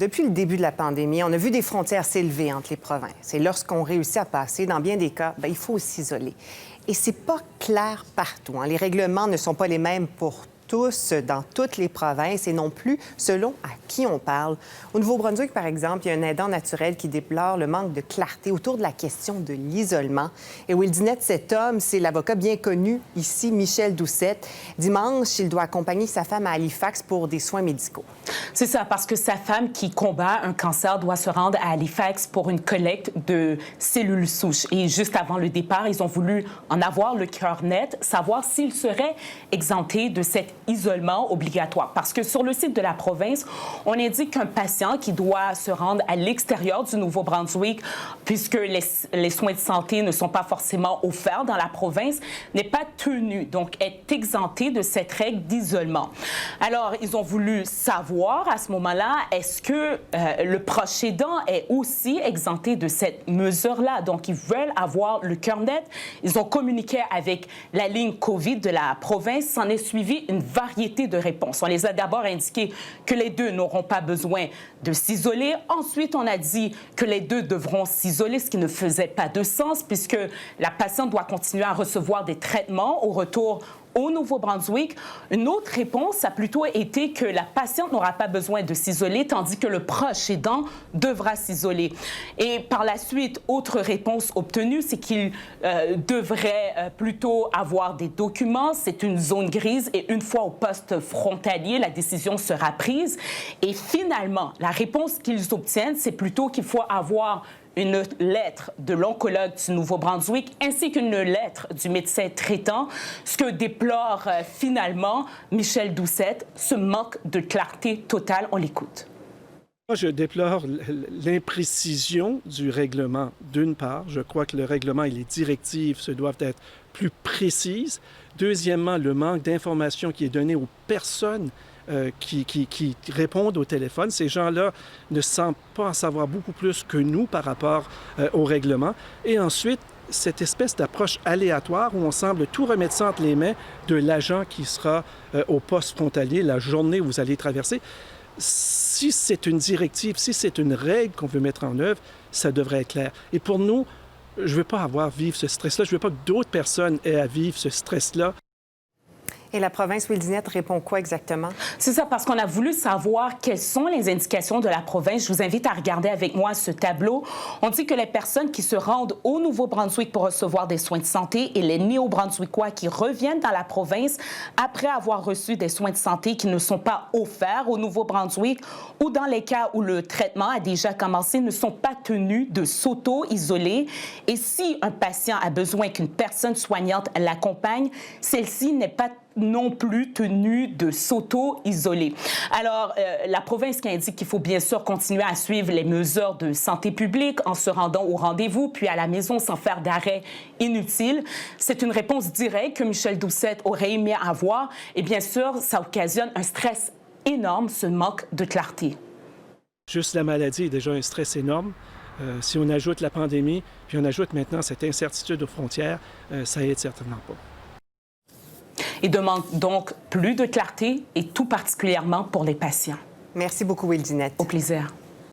Depuis le début de la pandémie, on a vu des frontières s'élever entre les provinces. Et lorsqu'on réussit à passer, dans bien des cas, il faut s'isoler. Et c'est pas clair partout. Les règlements ne sont pas les mêmes pour tous, dans toutes les provinces et non plus selon à qui on parle. Au Nouveau-Brunswick, par exemple, il y a un aidant naturel qui déplore le manque de clarté autour de la question de l'isolement. Et Will Dinette, cet homme, c'est l'avocat bien connu ici, Michel Doucette. Dimanche, il doit accompagner sa femme à Halifax pour des soins médicaux. C'est ça, parce que sa femme qui combat un cancer doit se rendre à Halifax pour une collecte de cellules souches. Et juste avant le départ, ils ont voulu en avoir le cœur net, savoir s'il serait exempté de cet isolement obligatoire. Parce que sur le site de la province, on indique qu'un patient qui doit se rendre à l'extérieur du Nouveau-Brunswick, puisque les soins de santé ne sont pas forcément offerts dans la province, n'est pas tenu, donc est exempté de cette règle d'isolement. Alors, ils ont voulu savoir à ce moment-là, est-ce que le proche aidant est aussi exempté de cette mesure-là? Donc, ils veulent avoir le cœur net. Ils ont communiqué avec la ligne COVID de la province. S'en est suivi une variété de réponses. On les a d'abord indiqué que les deux n'auront pas besoin de s'isoler. Ensuite, on a dit que les deux devront s'isoler, ce qui ne faisait pas de sens puisque la patiente doit continuer à recevoir des traitements au retour au Nouveau-Brunswick. Une autre réponse a plutôt été que la patiente n'aura pas besoin de s'isoler, tandis que le proche aidant devra s'isoler. Et par la suite, autre réponse obtenue, c'est qu'il devrait plutôt avoir des documents. C'est une zone grise et une fois au poste frontalier, la décision sera prise. Et finalement, la réponse qu'ils obtiennent, c'est plutôt qu'il faut avoir une lettre de l'oncologue du Nouveau-Brunswick ainsi qu'une lettre du médecin traitant, ce que déplore finalement Michel Doucette, ce manque de clarté totale. On l'écoute. Moi, je déplore l'imprécision du règlement. D'une part, je crois que le règlement et les directives se doivent être plus précises. Deuxièmement, le manque d'informations qui est donné aux personnes qui répondent au téléphone. Ces gens-là ne semblent pas en savoir beaucoup plus que nous par rapport au règlement. Et ensuite, cette espèce d'approche aléatoire où on semble tout remettre ça entre les mains de l'agent qui sera au poste frontalier la journée où vous allez traverser. Si c'est une directive, si c'est une règle qu'on veut mettre en œuvre, ça devrait être clair. Et pour nous, je ne veux pas avoir à vivre ce stress-là. Je ne veux pas que d'autres personnes aient à vivre ce stress-là. Et la province, Will Dinette, répond quoi exactement? C'est ça, parce qu'on a voulu savoir quelles sont les indications de la province. Je vous invite à regarder avec moi ce tableau. On dit que les personnes qui se rendent au Nouveau-Brunswick pour recevoir des soins de santé et les Néo-Brunswickois qui reviennent dans la province après avoir reçu des soins de santé qui ne sont pas offerts au Nouveau-Brunswick ou dans les cas où le traitement a déjà commencé ne sont pas tenus de s'auto-isoler. Et si un patient a besoin qu'une personne soignante l'accompagne, celle-ci n'est pas non plus tenue de s'auto-isoler. Alors, la province qui indique qu'il faut bien sûr continuer à suivre les mesures de santé publique en se rendant au rendez-vous, puis à la maison sans faire d'arrêt inutile. C'est une réponse directe que Michel Doucette aurait aimé avoir. Et bien sûr, ça occasionne un stress énorme, ce manque de clarté. Juste la maladie est déjà un stress énorme. Si on ajoute la pandémie, puis on ajoute maintenant cette incertitude aux frontières, ça aide certainement pas. Il demande donc plus de clarté et tout particulièrement pour les patients. Merci beaucoup, Will Dinette. Au plaisir.